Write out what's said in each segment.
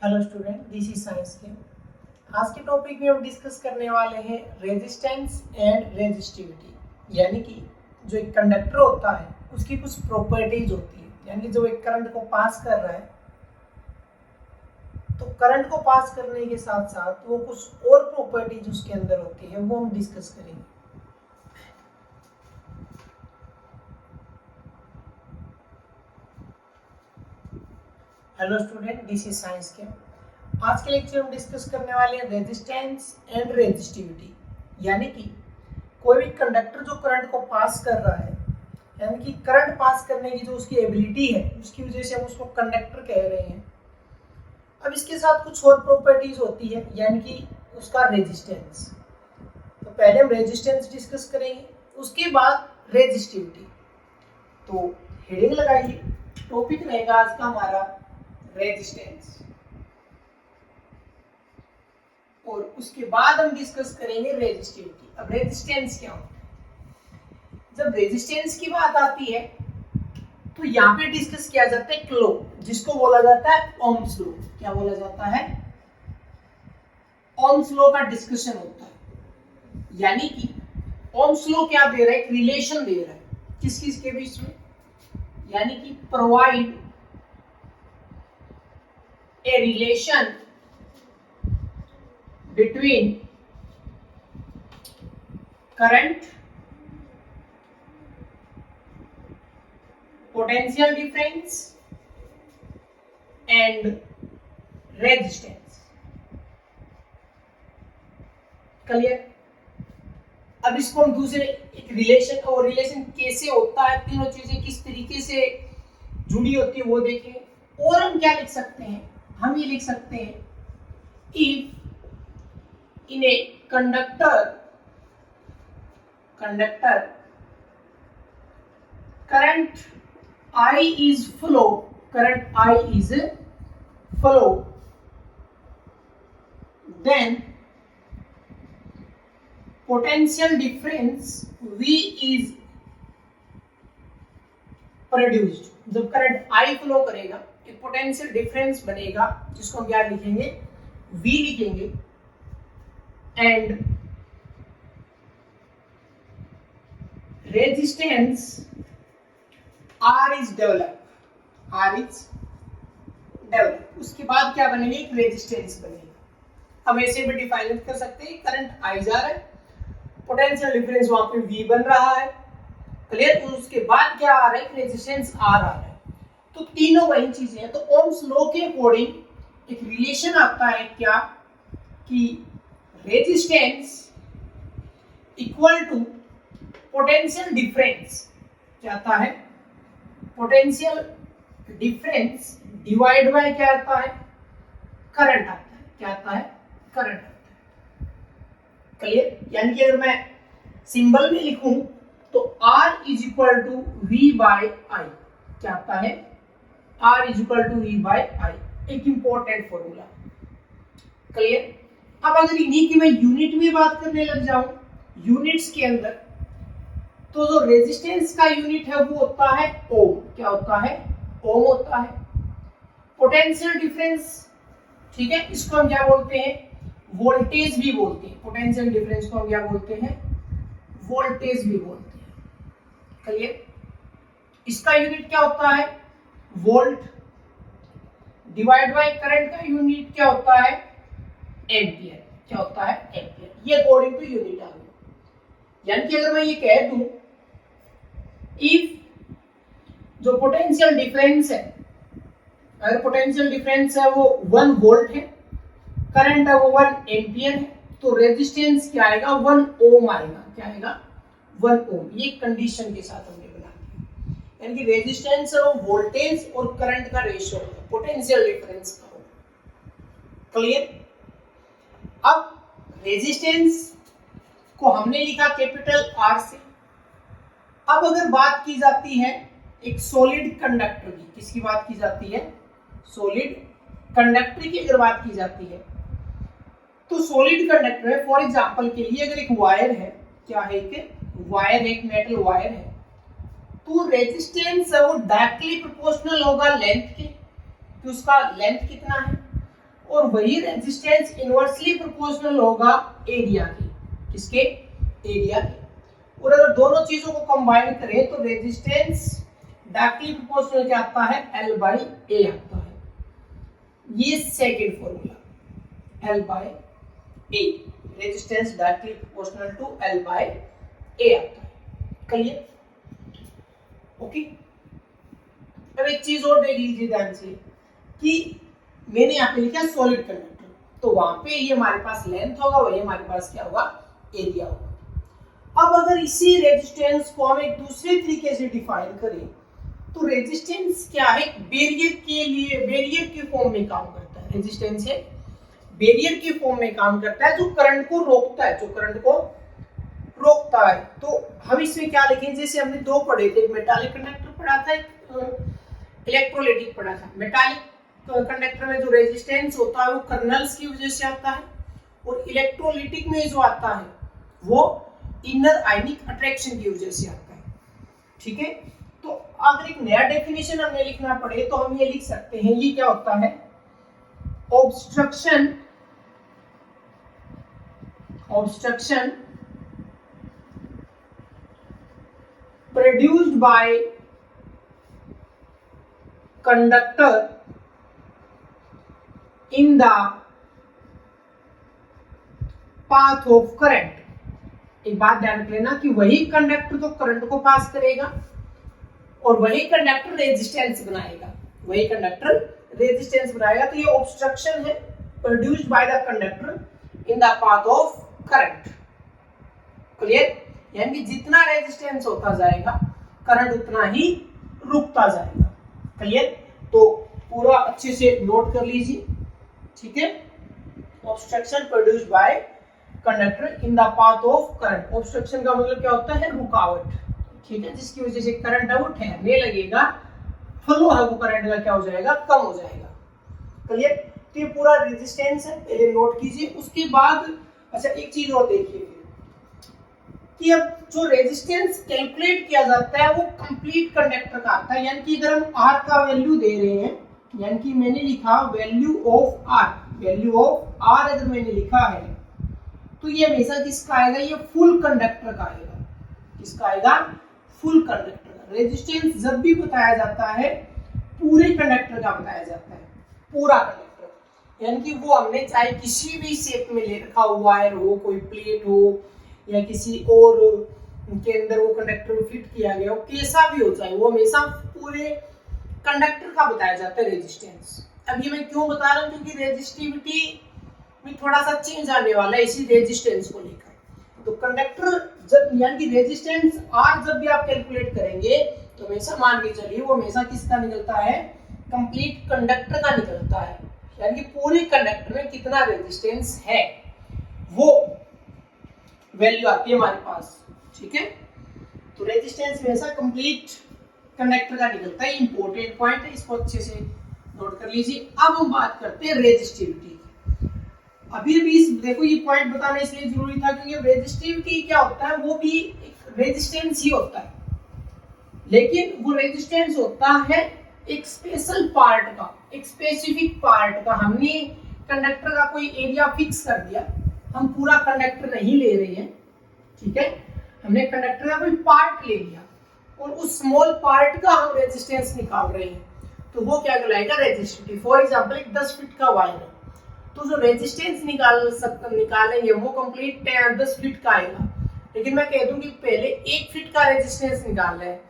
Hello student, this is science के। आज के टॉपिक में हम डिस्कस करने वाले हैं रेजिस्टेंस एंड रेजिस्टिविटी, यानी कि जो एक कंडक्टर होता है उसकी कुछ प्रॉपर्टीज होती है, यानी कि जो एक करंट को पास कर रहा है तो करंट को पास करने के साथ साथ वो कुछ और प्रॉपर्टीज उसके अंदर होती है, वो हम डिस्कस करेंगे। Hello student, this is science के। आज के लेक्चर में डिस्कस करने वाले हैं रेजिस्टेंस एंड रेजिस्टिविटी, यानी कि कोई भी कंडक्टर जो करंट को पास कर रहा है, यानी कि करंट पास करने की जो उसकी एबिलिटी है उसकी वजह से हम उसको कंडक्टर कह रहे हैं। अब इसके साथ कुछ और प्रॉपर्टीज होती है, यानी कि उसका रेजिस्टेंस। तो पहले हम रेजिस्टेंस डिस्कस करेंगे, उसके बाद रेजिस्टिविटी। तो हेडिंग लगाइए, टॉपिक रहेगा आज का हमारा रेजिस्टेंस, और उसके बाद हम डिस्कस करेंगे रेजिस्टिविटी। अब रेजिस्टेंस क्या होता है? जब रेजिस्टेंस की बात आती है तो यहाँ पे डिस्कस किया जाता है क्लो, जिसको बोला जाता है ओम्स लॉ। क्या बोला जाता है? ओम्स लॉ का डिस्कशन होता है, यानी कि ओम्स लॉ क्या दे रहा है? एक रिलेशन दे रहा है किस किस के बीच में, यानी कि provide a relation between current, potential difference and resistance। Clear? अब इसको हम दूसरे एक रिलेशन, और रिलेशन कैसे होता है, तीनों चीजें किस तरीके से जुड़ी होती है वो देखेंगे। और हम क्या लिख सकते हैं? हम ये लिख सकते हैं if in a conductor current I is flow, then potential difference V is produced। जब करंट I फ्लो करेगा एक पोटेंशियल डिफरेंस बनेगा, जिसको हम क्या लिखेंगे? V लिखेंगे। And resistance R is developed। उसके बाद क्या बनेगी? एक रेजिस्टेंस बनेगी। हम ऐसे भी डिफाइन कर सकते हैं, करंट I जा रहा है, पोटेंशियल डिफरेंस वहां पे V बन रहा है। क्लियर? उसके बाद क्या आ रहा है? रेजिस्टेंस R आ रहा है। तो तीनों वही चीजें हैं। तो ओम्स लॉ के अकॉर्डिंग एक रिलेशन आता है क्या, कि resistance equal to potential difference. क्या आता है? पोटेंशियल डिफरेंस डिवाइड बाय क्या आता है? करंट आता है। क्या आता है? करंट आता है। क्लियर? यानी कि अगर मैं सिंबल में लिखूं तो R is equal to V by I। क्या आता है? R is equal to V by I, एक इंपॉर्टेंट फॉर्मूला। क्लियर? अब अगर इन्हीं की मैं यूनिट में बात करने लग जाऊं, यूनिट्स के अंदर, तो जो रेजिस्टेंस का यूनिट है वो होता है ओम। क्या होता है? ओम होता है। पोटेंशियल डिफरेंस, ठीक है, इसको हम क्या बोलते हैं? वोल्टेज भी बोलते हैं। पोटेंशियल डिफरेंस को हम क्या बोलते हैं? वोल्टेज भी बोलते हैं। क्लियर? इसका यूनिट क्या होता है? वोल्ट। डिवाइड बाय करंट का यूनिट क्या होता है? एम्पियर। क्या होता है? एम्पियर। ये अकॉर्डिंग टू यूनिट आ गया। यानी कि अगर मैं ये कह दूं, इफ जो पोटेंशियल डिफरेंस है, अगर पोटेंशियल डिफरेंस है वो 1 वोल्ट है, करंट है वो 1 एम्पियर है, तो रेजिस्टेंस क्या आएगा? 1 ओम आएगा। क्या आएगा? 1 ओम। ये कंडीशन के साथ हमने बना दिया, यानी कि रेजिस्टेंस है वो वोल्टेज और करंट का रेशियो है, पोटेंशियल डिफरेंस का होगा। क्लियर? अब रेजिस्टेंस को हमने लिखा कैपिटल R से। अब अगर बात की जाती है एक सॉलिड कंडक्टर की, किसकी बात की जाती है? सॉलिड कंडक्टर की अगर बात की जाती है, तो सॉलिड कंडक्टर है, फॉर एग्जांपल के लिए अगर एक वायर है, क्या है? एक वायर, एक मेटल वायर है, तो रेजिस्टेंस है वो डायरेक्टली प्रोपोर्शनल होगा लेंथ के, कि उसका लेंथ कितना है, और वही रेजिस्टेंस इनवर्सली प्रोपोर्शनल होगा एरिया की, किसके, एरिया के। और अगर दोनों चीजों को कंबाइन करें तो रेजिस्टेंस डायरेक्टली प्रोपोर्शनल क्या आता है, L बाई ए आता है। ये second formula L by A, resistance directly proportional to L by A आता है। Clear, okay. अब एक चीज और देख लीजिए ध्यान से कि मैंने यहाँ पे लिखा सॉलिड कंडक्टर, तो वहां पे ये हमारे पास लेंथ होगा, वही हमारे पास क्या होगा, एरिया होगा। अब अगर इसी रेजिस्टेंस को हम एक दूसरे तरीके से डिफाइन करें तो रेजिस्टेंस क्या है, बैरियर के लिए, बैरियर के फॉर्म में काम करता है। रेजिस्टेंस है बैरियर के फॉर्म में काम करता है, जो करंट को रोकता है, जो करंट को रोकता है। तो हम इसमें क्या लिखें, जैसे हमने दो पढ़े थे, एक मेटालिक कंडक्टर पढ़ा था, एक इलेक्ट्रोलाइटिक पढ़ा था। मेटालिक कंडक्टर में जो रेजिस्टेंस होता है वो कर्नल्स की वजह से आता है, और इलेक्ट्रोलाइटिक में जो आता है वो इनर आयनिक अट्रैक्शन की वजह से आता है। ठीक है, तो अगर एक नया डेफिनेशन हमें लिखना पड़े तो हम ये लिख सकते हैं, ये क्या होता है, obstruction, obstruction produced by conductor in the path of current। एक बात ध्यान रख लेना कि वही कंडक्टर तो करंट को पास करेगा और वही कंडक्टर रेजिस्टेंस बनाएगा, वही कंडक्टर रेजिस्टेंस बनाएगा। तो ये ऑब्स्ट्रक्शन है produced by the conductor in the path of current. Clear, यानी कि जितना रेजिस्टेंस होता जाएगा करंट उतना ही रुकता जाएगा। क्लियर, तो पूरा अच्छे से नोट कर लीजिए। ठीक है, obstruction produced by conductor in the path of current. Obstruction का मतलब क्या होता है, रुकावट। ठीक है, जिसकी वजह से करंट है वो ठहरने लगेगा, फ्लो है वो करंट का क्या हो जाएगा, कम हो जाएगा। क्लियर, तो ये पूरा रेजिस्टेंस है, पहले नोट कीजिए। उसके बाद अच्छा एक चीज और देखिए कि अब जो रेजिस्टेंस कैलकुलेट किया जाता है वो कंप्लीट कंडक्टर का आता है। यानी कि अगर हम R का वैल्यू दे रहे हैं, यानी कि मैंने लिखा value of R, value of R अगर मैंने लिखा है तो ये हमेशा किसका आएगा, ये फुल कंडक्टर का आएगा। किसका आएगा, फुल कंडक्टर का। रेजिस्टेंस जब भी बताया जाता है पूरे कंडक्टर का बताया जाता है, पूरा कंडक्टर। यानी कि वो हमने चाहे किसी भी शेप में ले रखा हो, वायर हो, कोई प्लेट हो या किसी और के अंदर वो कंडक्टर फिट किया गया हो, कैसा भी हो चाहे, वो हमेशा पूरे कंडक्टर का बताया जाता है रेजिस्टेंस। अब ये मैं क्यों बता रहा हूँ, क्योंकि रेजिस्टिविटी में थोड़ा सा चेंज आने वाला है इसी रेजिस्टेंस को लेकर। तो कंडक्टर जब, यानी कि रेजिस्टेंस आर जब भी आप कैलकुलेट करेंगे तो हमेशा मान के चलिए वो हमेशा किसका निकलता है, कंप्लीट कंडक्टर का निकलता है। यानी कि पूरे कंडक्टर में कितना रेजिस्टेंस है वो वैल्यू आती है हमारे पास। ठीक है, तो रेजिस्टेंस हमेशा कंप्लीट कंडक्टर का निकलता है। इंपॉर्टेंट पॉइंट है, इसको अच्छे से नोट कर लीजिए। अब हम बात करते हैं रेजिस्टिविटी की। अभी भी देखो ये पॉइंट बताना इसलिए जरूरी था क्योंकि रेजिस्टिविटी क्या होता है, वो भी एक रेजिस्टेंस ही होता है, लेकिन वो रेजिस्टेंस होता है एक स्पेशल पार्ट का, एक स्पेसिफिक पार्ट का। हमने कंडक्टर का कोई एरिया फिक्स कर दिया, हम पूरा कंडक्टर नहीं ले रहे हैं। ठीक है, हमने कंडक्टर का कोई पार्ट ले लिया और उस स्मॉल पार्ट का हम रेजिस्टेंस निकाल रहे हैं, तो वो क्या कहलाएगा, रेजिस्टिविटी। फॉर एग्जांपल एक 10 फीट का वायर है, तो जो रेजिस्टेंस निकालेंगे वो कंप्लीट 10 फीट का आएगा। लेकिन मैं कह दूं कि पहले 1 फीट का रेजिस्टेंस निकालना है,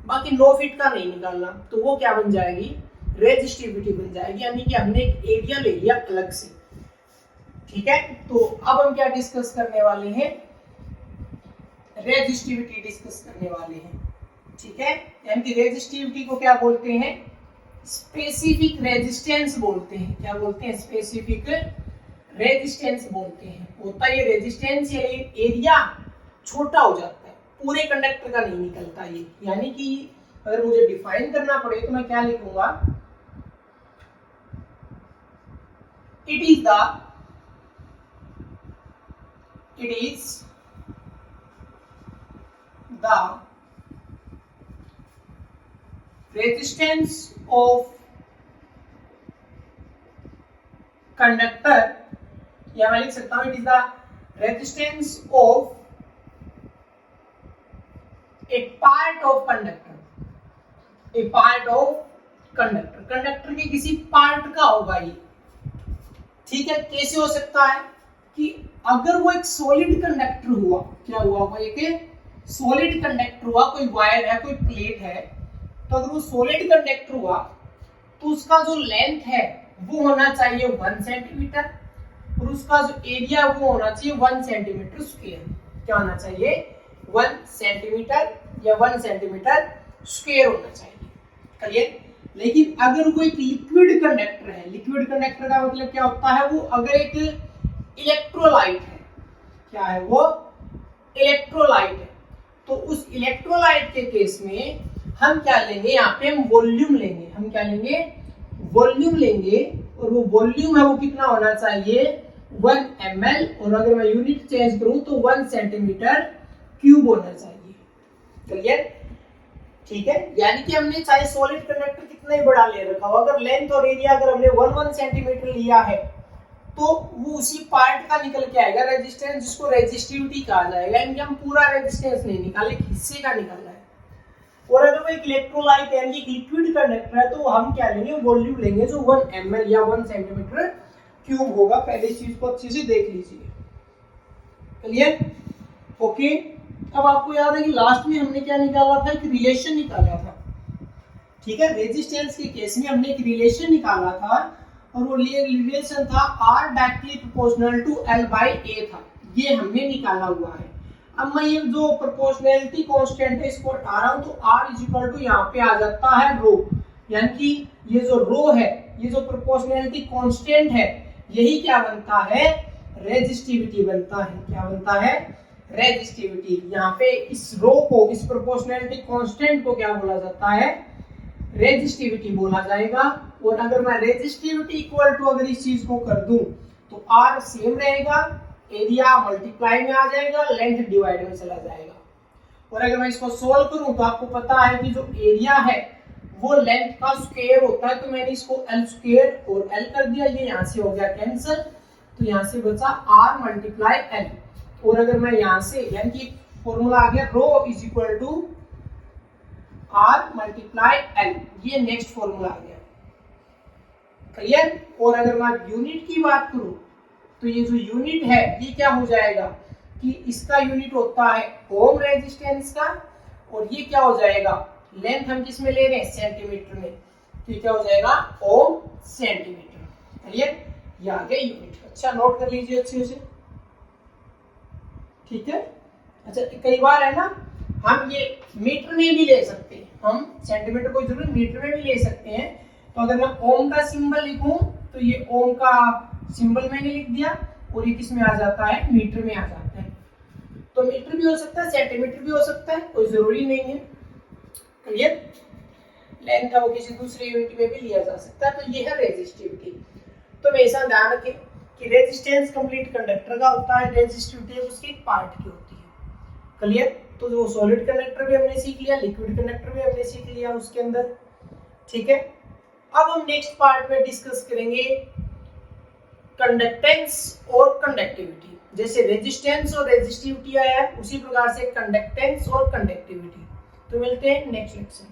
बाकी 9 फीट का नहीं निकालना, तो वो क्या बन जाएगी, रेजिस्टिविटी बन जाएगी। यानी कि हमने एक एरिया ले लिया अलग से। ठीक है, तो अब हम क्या डिस्कस करने वाले हैं, रेजिस्टिविटी डिस्कस करने वाले हैं। ठीक है, यानी कि रेजिस्टिविटी को क्या बोलते हैं, स्पेसिफिक रेजिस्टेंस बोलते हैं। क्या बोलते हैं, स्पेसिफिक रेजिस्टेंस बोलते हैं। होता ये रेजिस्टेंस या एरिया छोटा हो जाता है, पूरे कंडक्टर का नहीं निकलता ये। यानी कि अगर मुझे डिफाइन करना पड़े तो मैं क्या लिखूंगा, it is the resistance of conductor, या मैं लिख सकता हूं it is the resistance of A part of conductor, A part of conductor, conductor के किसी पार्ट का होगा ये। ठीक है, कैसे हो सकता है कि अगर वो एक सॉलिड कंडक्टर हुआ, क्या हुआ, वो एक सॉलिड कंडक्टर हुआ, कोई वायर है, कोई प्लेट है, तो अगर वो सॉलिड कंडक्टर हुआ तो उसका जो लेंथ है वो होना चाहिए 1 सेंटीमीटर और उसका जो एरिया वो होना चाहिए 1 सेंटीमीटर स्क्वायर। क्या होना चाहिए, 1 सेंटीमीटर या 1 सेंटीमीटर स्क्वायर होना चाहिए। क्लियर। लेकिन अगर वो एक लिक्विड कंडक्टर है, लिक्विड कंडक्टर का मतलब क्या होता है, वो अगर एक इलेक्ट्रोलाइट है, क्या है वो, इलेक्ट्रोलाइट है, तो उस इलेक्ट्रोलाइट के केस में हम क्या लेंगे, यहाँ पे हम वॉल्यूम लेंगे, हम क्या लेंगे, वॉल्यूम लेंगे, और वो वॉल्यूम है वो कितना होना चाहिए, 1 ml, और अगर मैं यूनिट चेंज करूं तो 1 सेंटीमीटर क्यूब होना चाहिए। क्लियर। ठीक है, यानी कि हमने चाहे सॉलिड कंडक्टर कितना ही बड़ा ले रखा हो, अगर लेंथ और एरिया अगर हमने 1 सेंटीमीटर लिया है तो वो उसी पार्ट का निकल के आएगा रेजिस्टेंस, जिसको रेजिस्टिविटी कहा जाएगा। यानी कि हम पूरा रेजिस्टेंस नहीं निकाले, हिस्से का निकालना है। और अगर वो एक इलेक्ट्रोलाइट यानी कि लिक्विड कंडक्टर है तो हम क्या लेंगे, वॉल्यूम लेंगे जो 1 ml या 1 सेंटीमीटर क्यूब होगा। पहले इस चीज को अच्छे से देख लीजिए। क्लियर। ओके, अब आपको याद है कि लास्ट में हमने क्या निकाला था, एक रिलेशन निकाला था। ठीक है, रेजिस्टेंस के केस में हमने एक रिलेशन निकाला था और वो रिलेशन था R directly proportional to L by A था, ये हमने निकाला हुआ है। अब मैं ये जो प्रोपोर्शनैलिटी कांस्टेंट है इसको हटा रहा हूं तो R इज इक्वल टू यहाँ पे आ जाता है रो, यानी कि ये जो रो है, ये जो प्रोपोर्शनैलिटी कांस्टेंट है, यही क्या बनता है, रेजिस्टिविटी बनता है। क्या बनता है, रेजिस्टिविटी। यहाँ पे इस रो को, इस प्रोपोर्शनैलिटी कांस्टेंट को क्या बोला जाता है, रेजिस्टिविटी बोला जाएगा। और अगर मैं रेजिस्टिविटी इक्वल टू अगर इस चीज को कर दूं तो R सेम रहेगा, एरिया मल्टीप्लाई में आ जाएगा, लेंथ डिवाइड में चला जाएगा। और अगर मैं इसको सोल्व करूं तो आपको पता है कि जो एरिया है वो लेंथ का स्क्वायर होता है, तो मैंने इसको L स्क्वायर और L कर दिया, ये यहाँ से हो गया कैंसिल, तो यहाँ से बचा R मल्टीप्लाई L। और अगर मैं यहाँ से, यानी कि फॉर्मूला आ गया rho is equal to R multiply L, ये नेक्स्ट फॉर्मूला आ गया। क्लियर। और अगर मैं यूनिट की बात करूं तो ये जो यूनिट है ये क्या हो जाएगा कि इसका यूनिट होता है ओम रेजिस्टेंस का, और ये क्या हो जाएगा, लेंथ हम किस में ले रहे हैं, सेंटीमीटर में, तो ये क्या हो जाएगा, ओम सेंटीमीटर। क्लियर, ये आ गया यूनिट। अच्छा, नोट कर लीजिए अच्छे से। ठीक है। अच्छा, कई बार है ना, हम ये मीटर में भी ले सकते हैं, हम सेंटीमीटर को जरूर मीटर में भी ले सकते हैं। तो अगर मैं ओम का सिंबल लिखूं तो ये ओम का सिंबल मैंने लिख दिया, और ये किस में आ जाता है, मीटर में आ जाता है। तो मीटर भी हो सकता है, सेंटीमीटर भी हो सकता है, कोई जरूरी नहीं है। क्लियर। लेंथ है वो किसी दूसरे यूनिट में भी लिया जा सकता है। तो ये है रेजिस्टिविटी। तो हमेशा ध्यान रखें कि रेजिस्टेंस कंप्लीट कंडक्टर का होता है, रेजिस्टिविटी उसकी एक पार्ट की होती है। क्लियर। तो जो सॉलिड कंडक्टर भी हमने सीख लिया, लिक्विड कंडक्टर भी हमने सीख लिया उसके अंदर। ठीक है। अब हम नेक्स्ट पार्ट में डिस्कस करेंगे कंडक्टेंस और कंडक्टिविटी। जैसे रेजिस्टेंस और रेजिस्टिविटी आया है, उसी प्रकार से कंडक्टेंस और कंडक्टिविटी। तो मिलते हैं नेक्स्ट लेक्चर।